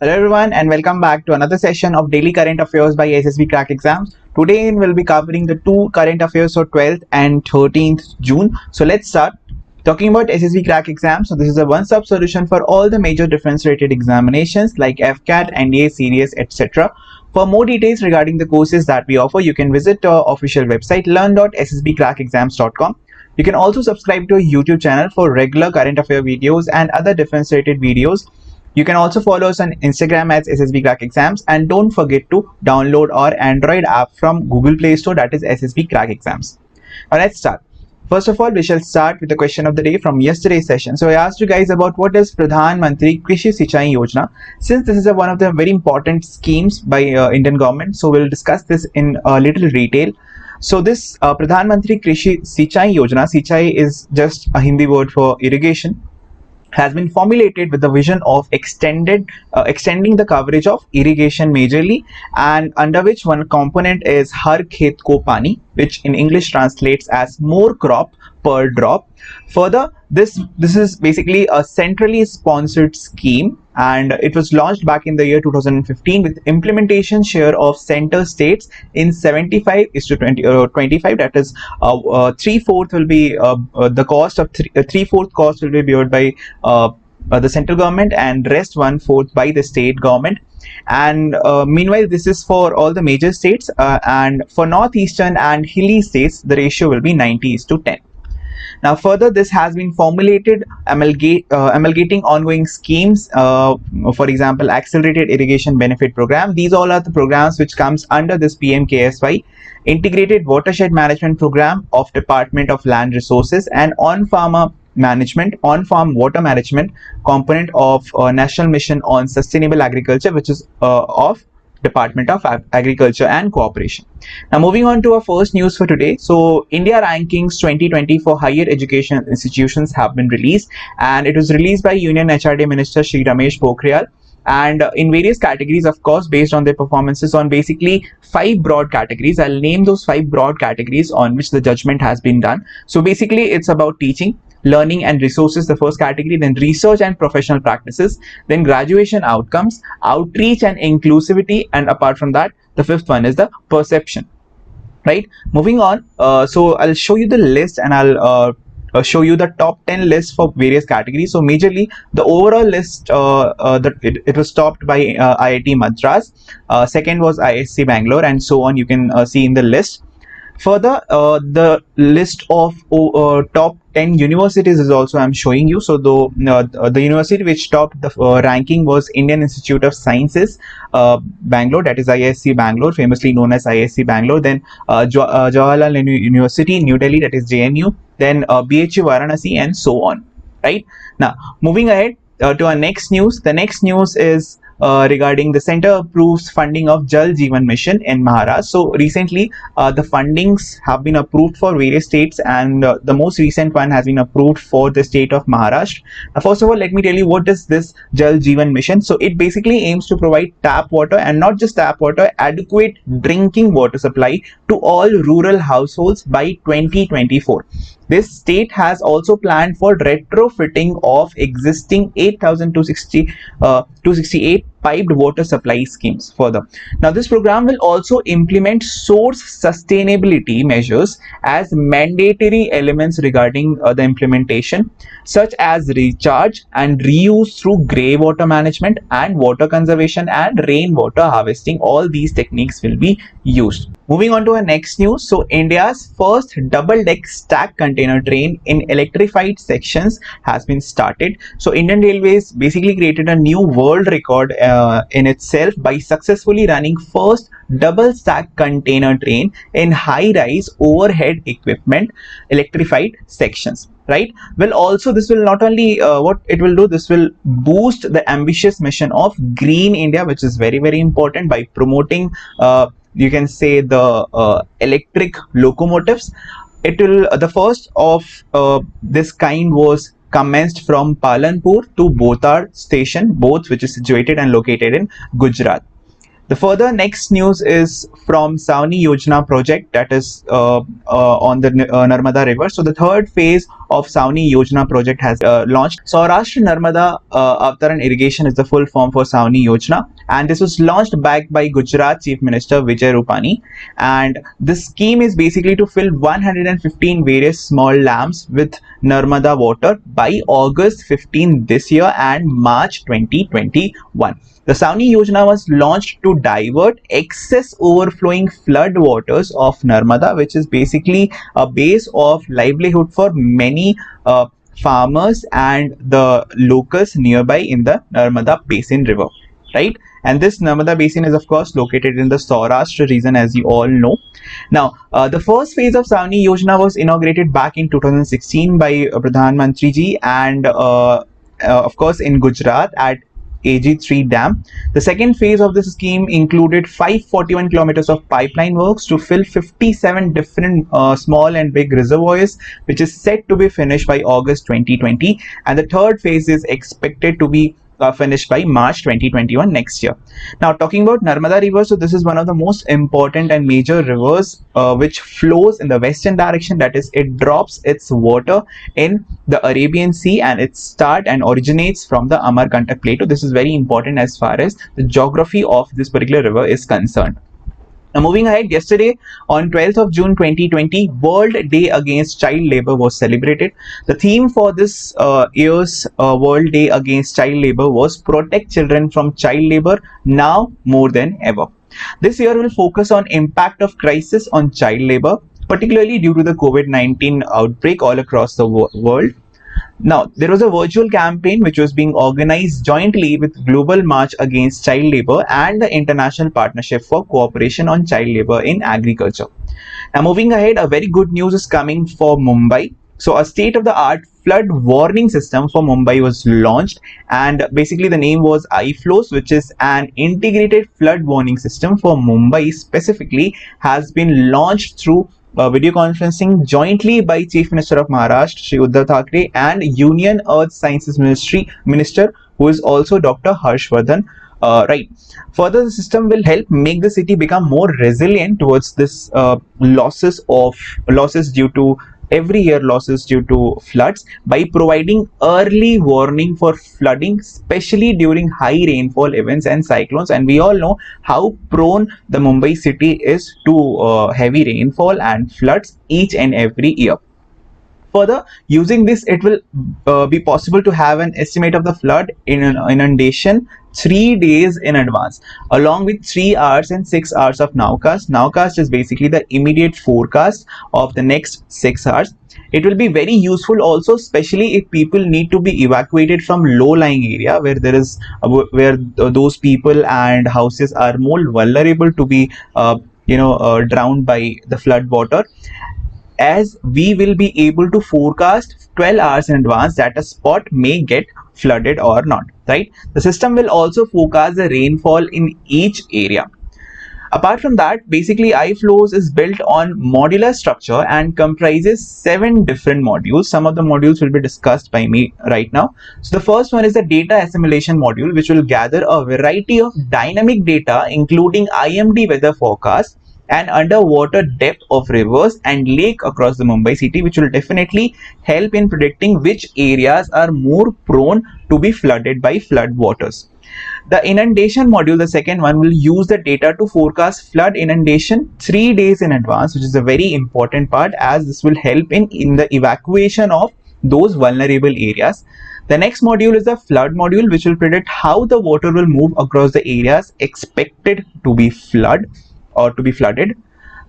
Hello everyone and welcome back to another session of Daily Current Affairs by SSB Crack Exams. Today we'll be covering the two current affairs for 12th and 13th June. So let's start talking about SSB Crack Exams. So this is a one-stop solution for all the major difference-rated examinations like FCAT, NDA, CDS, etc. For more details regarding the courses that we offer, you can visit our official website learn.ssbcrackexams.com. You can also subscribe to our YouTube channel for regular current affair videos and other difference-rated videos. You can also follow us on Instagram as SSB Crack Exams, and don't forget to download our Android app from Google Play Store, that is SSB Crack Exams. Now let's start. First of all, we shall start with the question of the day from yesterday's session. So I asked you guys about what is Pradhan Mantri Krishi Sinchai Yojana. Since this is one of the very important schemes by Indian government, so we'll discuss this in a little detail. So this Pradhan Mantri Krishi Sinchai Yojana, Sinchai is just a Hindi word for irrigation, has been formulated with the vision of extending the coverage of irrigation majorly, and under which one component is Har Khet Ko Pani, which in English translates as more crop per drop. Further, this is basically a centrally sponsored scheme, and it was launched back in the year 2015 with implementation share of center states in 75 is to 25. That is 3/4 will be the cost of 3/4 cost will be borne by the central government, and rest 1/4 by the state government. And meanwhile, this is for all the major states, and for northeastern and hilly states the ratio will be 90:10. Now, further, this has been formulated amalgating ongoing schemes, for example, Accelerated Irrigation Benefit Program. These all are the programs which comes under this PMKSY, Integrated Watershed Management Program of Department of Land Resources, and on-farm water management component of National Mission on Sustainable Agriculture, which is of Department of Agriculture and Cooperation. Now moving on to our first news for today. So India Rankings 2020 for higher education institutions have been released, and it was released by Union HRD Minister Shri Ramesh Pokhriyal, and in various categories, of course, based on their performances on basically 5 broad categories. I'll name those 5 broad categories on which the judgment has been done. So basically it's about teaching, learning and resources, the first category, then research and professional practices, then graduation outcomes, outreach and inclusivity, and apart from that, the fifth one is the perception. Right, moving on. So I'll show you the list, and I'll show you the top 10 lists for various categories. So majorly the overall list, it was topped by IIT Madras, second was ISC Bangalore, and so on. You can see in the list. Further, the list of top 10 universities is also I'm showing you. So the university which topped the ranking was Indian Institute of Sciences, Bangalore, that is ISC Bangalore, famously known as ISC Bangalore. Then Jawaharlal Nehru University, New Delhi, that is JNU. Then BHU Varanasi, and so on. Right, now moving ahead to our next news. The next news is regarding the center approves funding of Jal Jeevan Mission in Maharashtra. So recently the fundings have been approved for various states, and the most recent one has been approved for the state of Maharashtra. First of all, let me tell you what is this Jal Jeevan Mission. So it basically aims to provide tap water, and not just tap water, adequate drinking water supply to all rural households by 2024. This state has also planned for retrofitting of existing 8,268 piped water supply schemes further. Now this program will also implement source sustainability measures as mandatory elements regarding the implementation, such as recharge and reuse through grey water management and water conservation and rainwater harvesting. All these techniques will be used. Moving on to our next news. So India's first double-deck stack container train in electrified sections has been started. So Indian Railways basically created a new world record in itself by successfully running first double stack container train in high-rise overhead equipment electrified sections. Right, well, also this will not only what it will do, this will boost the ambitious mission of Green India, which is very, very important, by promoting you can say the electric locomotives. It will the first of this kind was commenced from Palanpur to Botad station, both which is situated and located in Gujarat. The further next news is from Savani Yojana project, that is on the Narmada river. So the third phase of Sauni Yojana project has launched. Saurashtra Narmada Avtaran Irrigation is the full form for Sauni Yojana, and this was launched backed by Gujarat Chief Minister Vijay Rupani. And this scheme is basically to fill 115 various small dams with Narmada water by August 15 this year and March 2021. The Sauni Yojana was launched to divert excess overflowing flood waters of Narmada, which is basically a base of livelihood for many farmers and the locals nearby in the Narmada Basin River, right? And this Narmada Basin is of course located in the Saurashtra region, as you all know. Now, the first phase of Sauni Yojana was inaugurated back in 2016 by Pradhan Mantri ji, and of course in Gujarat at AG3 Dam. The second phase of this scheme included 541 kilometers of pipeline works to fill 57 different small and big reservoirs, which is set to be finished by August 2020. And the third phase is expected to be finished by March 2021 next year. Now, talking about Narmada River, so this is one of the most important and major rivers which flows in the western direction. That is, it drops its water in the Arabian Sea and it starts and originates from the Amarkantak Plateau. This is very important as far as the geography of this particular river is concerned. Now, moving ahead, yesterday on 12th of June 2020, World Day Against Child Labor was celebrated. The theme for this year's World Day Against Child Labor was Protect Children from Child Labor Now More Than Ever. This year will focus on impact of crisis on child labor, particularly due to the COVID-19 outbreak all across the world. Now, there was a virtual campaign which was being organized jointly with Global March Against Child Labor and the International Partnership for Cooperation on Child Labor in Agriculture. Now, moving ahead, a very good news is coming for Mumbai. So, a state-of-the-art flood warning system for Mumbai was launched, and basically the name was iFlows, which is an integrated flood warning system for Mumbai specifically, has been launched through video conferencing jointly by Chief Minister of Maharashtra, Shri Uddhav Thackeray, and Union Earth Sciences Minister, who is also Dr. Harshvardhan. Right. Further, the system will help make the city become more resilient towards this losses due to every year losses due to floods by providing early warning for flooding, especially during high rainfall events and cyclones. And we all know how prone the Mumbai city is to heavy rainfall and floods each and every year. Further, using this, it will be possible to have an estimate of the flood in an inundation 3 days in advance, along with 3 hours and 6 hours of nowcast. Nowcast is basically the immediate forecast of the next 6 hours. It will be very useful also, especially if people need to be evacuated from low-lying area where there is where those people and houses are more vulnerable to be drowned by the flood water, as we will be able to forecast 12 hours in advance that a spot may get flooded or not, right? The system will also forecast the rainfall in each area. Apart from that, basically iFlows is built on modular structure and comprises 7 different modules. Some of the modules will be discussed by me right now. So the first one is the data assimilation module, which will gather a variety of dynamic data including IMD weather forecast and underwater depth of rivers and lake across the Mumbai city, which will definitely help in predicting which areas are more prone to be flooded by flood waters. The inundation module, the second one, will use the data to forecast flood inundation 3 days in advance, which is a very important part, as this will help in the evacuation of those vulnerable areas. The next module is the flood module, which will predict how the water will move across the areas expected to be flooded.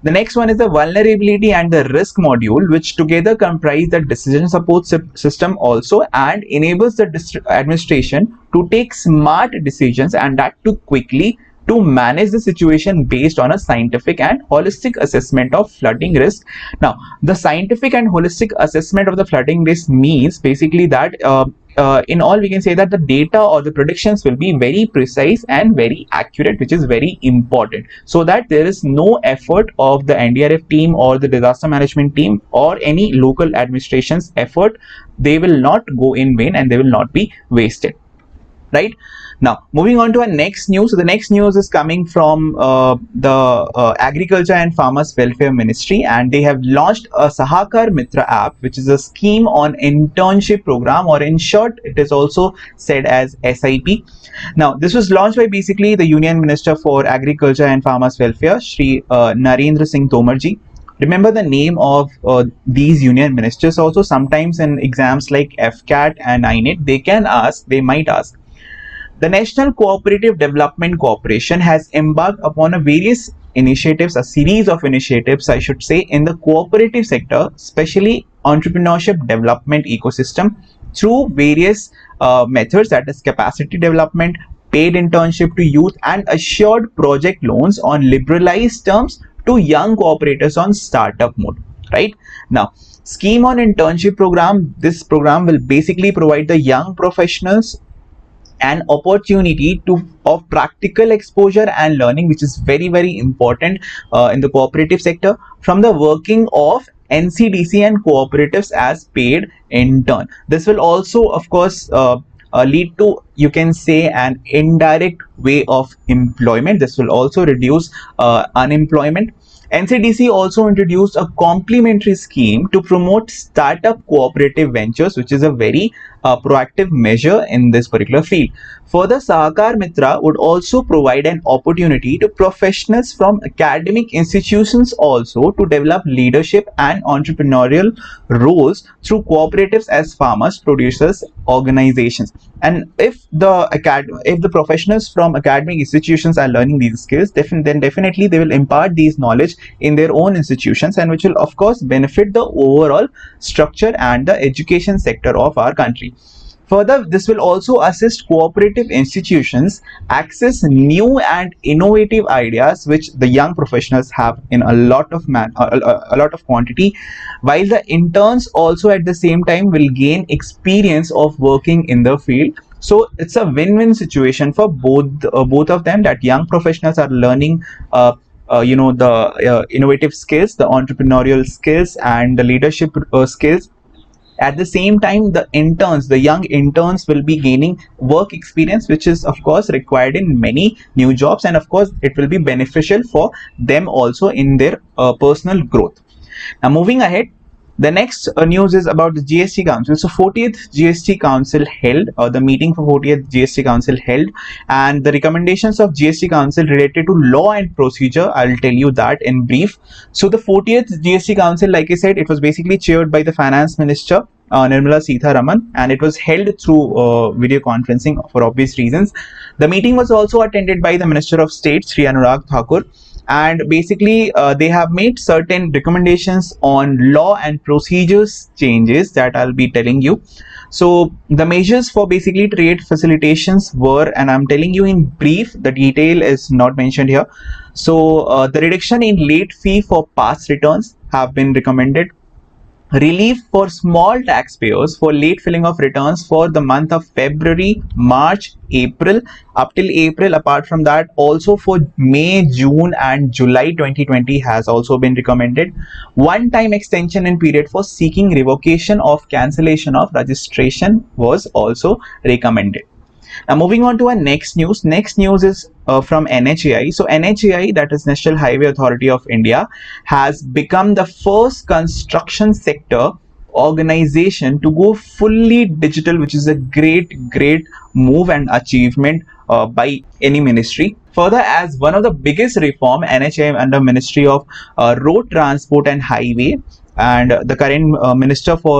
The next one is the vulnerability and the risk module, which together comprise the decision support system also, and enables the administration to take smart decisions, and that too quickly, to manage the situation based on a scientific and holistic assessment of flooding risk. Now, the scientific and holistic assessment of the flooding risk means basically that in all, we can say that the data or the predictions will be very precise and very accurate, which is very important, so that there is no effort of the NDRF team or the disaster management team or any local administration's effort. They will not go in vain and they will not be wasted. right? Now, moving on to our next news. So the next news is coming from the Agriculture and Farmers Welfare Ministry, and they have launched a Sahakar Mitra app, which is a scheme on internship program, or in short, it is also said as SIP. Now, this was launched by basically the Union Minister for Agriculture and Farmers Welfare, Shri Narendra Singh Tomarji. Remember the name of these union ministers also. Sometimes in exams like FCAT and INET, they might ask, the National Cooperative Development Corporation has embarked upon a series of initiatives, I should say, in the cooperative sector, especially entrepreneurship development ecosystem, through various methods, that is capacity development, paid internship to youth, and assured project loans on liberalized terms to young cooperators on startup mode. Right now, scheme on internship program. This program will basically provide the young professionals an opportunity of practical exposure and learning, which is very important in the cooperative sector, from the working of NCDC and cooperatives as paid intern. This will also, of course, lead to, you can say, an indirect way of employment. This will also reduce unemployment. NCDC also introduced a complementary scheme to promote startup cooperative ventures, which is a very proactive measure in this particular field. Further, Sahakar Mitra would also provide an opportunity to professionals from academic institutions also to develop leadership and entrepreneurial roles through cooperatives as farmers, producers, organizations. And if the professionals from academic institutions are learning these skills, then definitely they will impart these knowledge in their own institutions, and which will of course benefit the overall structure and the education sector of our country. Further, this will also assist cooperative institutions access new and innovative ideas which the young professionals have in a lot of quantity, while the interns also at the same time will gain experience of working in the field. So it's a win-win situation for both of them, that young professionals are learning the innovative skills, the entrepreneurial skills, and the leadership skills. At the same time, the young interns will be gaining work experience, which is of course required in many new jobs, and of course it will be beneficial for them also in their personal growth. Now, moving ahead, the next news is about the GST Council. So 40th GST Council held, the meeting for 40th GST Council held, and the recommendations of GST Council related to law and procedure, I'll tell you that in brief. So the 40th GST Council, like I said, it was basically chaired by the Finance Minister, Nirmala Sitharaman, and it was held through video conferencing for obvious reasons. The meeting was also attended by the Minister of State, Sri Anurag Thakur, and basically they have made certain recommendations on law and procedures changes that I'll be telling you. So the measures for basically trade facilitations were, and I'm telling you in brief, the detail is not mentioned here. So the reduction in late fee for past returns have been recommended. Relief for small taxpayers for late filling of returns for the month of February, March, April, up till April. Apart from that, also for May, June, and July 2020 has also been recommended. One-time extension in period for seeking revocation of cancellation of registration was also recommended. Now, moving on to our next news. Next news is from NHAI. So NHAI, that is National Highway Authority of India, has become the first construction sector organization to go fully digital, which is a great move and achievement by any ministry. Further, as one of the biggest reform, NHAI under Ministry of Road Transport and Highway, and the current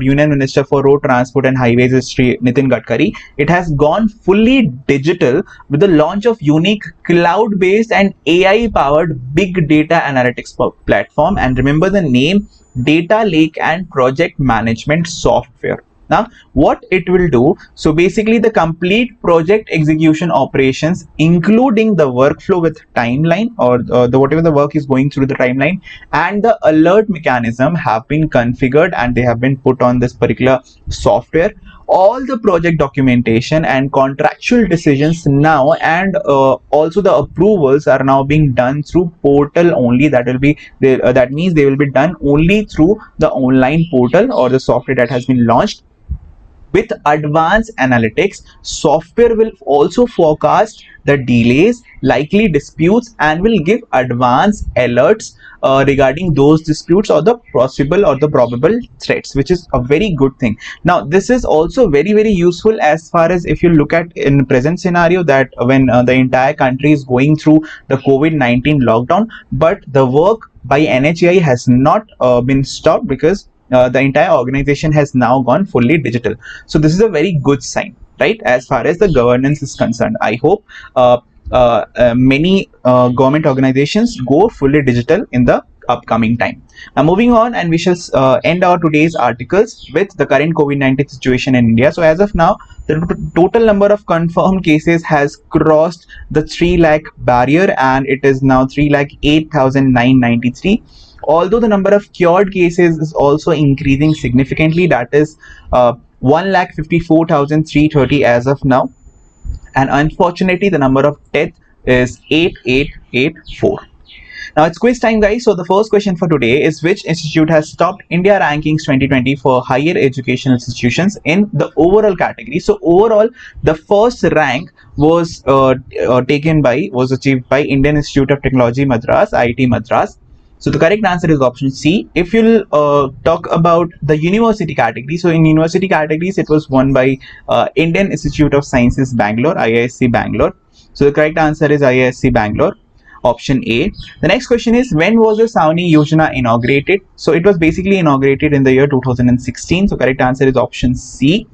Union Minister for Road Transport and Highways is Sri Nitin Gadkari. It has gone fully digital with the launch of unique cloud-based and AI-powered big data analytics platform. And remember the name, Data Lake and Project Management Software. Now, what it will do, so basically the complete project execution operations, including the workflow with timeline, or whatever the work is going through the timeline, and the alert mechanism have been configured and they have been put on this particular software. All the project documentation and contractual decisions now, and also the approvals are now being done through portal only. That means they will be done only through the online portal or the software that has been launched. With advanced analytics, software will also forecast the delays, likely disputes, and will give advanced alerts regarding those disputes or the possible or the probable threats, which is a very good thing. Now, this is also very useful as far as if you look at in present scenario that when the entire country is going through the COVID-19 lockdown, but the work by NHAI has not been stopped because the entire organization has now gone fully digital. So this is a very good sign, right, as far as the governance is concerned. I hope many government organizations go fully digital in the upcoming time. Now moving on, and we shall end our today's articles with the current COVID-19 situation in India. So as of now, the total number of confirmed cases has crossed the 3 lakh barrier, and it is now 3,08,993. Although the number of cured cases is also increasing significantly, that is 1,54,330 as of now, and unfortunately the number of deaths is 8884. Now it's quiz time, guys. So the first question for today is, which institute has topped India Rankings 2020 for higher education institutions in the overall category? So overall, the first rank was achieved by Indian Institute of Technology Madras, IIT Madras. So the correct answer is option C. If you'll talk about the university category, so in university categories, it was won by Indian Institute of Sciences Bangalore, IISc Bangalore. So the correct answer is IISc Bangalore, option A. The next question is, when was the Sauni Yojana inaugurated? So it was basically inaugurated in the year 2016. So correct answer is option C.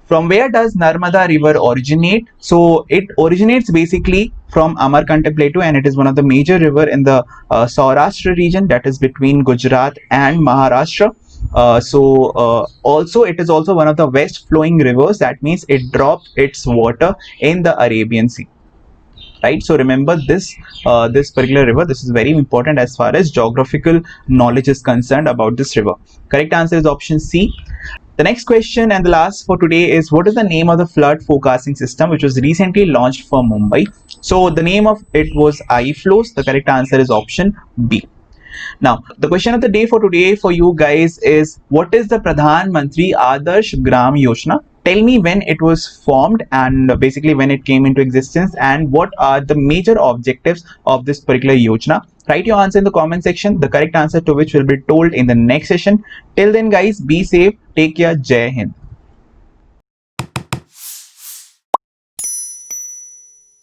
From where does Narmada River originate? So it originates basically from Amarkantak Plateau, and it is one of the major river in the Saurashtra region, that is between Gujarat and Maharashtra. Also it is also one of the west flowing rivers. That means it drops its water in the Arabian Sea. Right, so remember this particular river. This is very important as far as geographical knowledge is concerned about this river. Correct answer is option C. The next question and the last for today is, what is the name of the flood forecasting system which was recently launched for Mumbai? So the name of it was iFlows. The correct answer is option B. Now, the question of the day for today for you guys is, what is the Pradhan Mantri Adarsh Gram Yojana? Tell me when it was formed and basically when it came into existence, and what are the major objectives of this particular Yojana. Write your answer in the comment section, the correct answer to which will be told in the next session. Till then guys, be safe, take care, Jai Hind.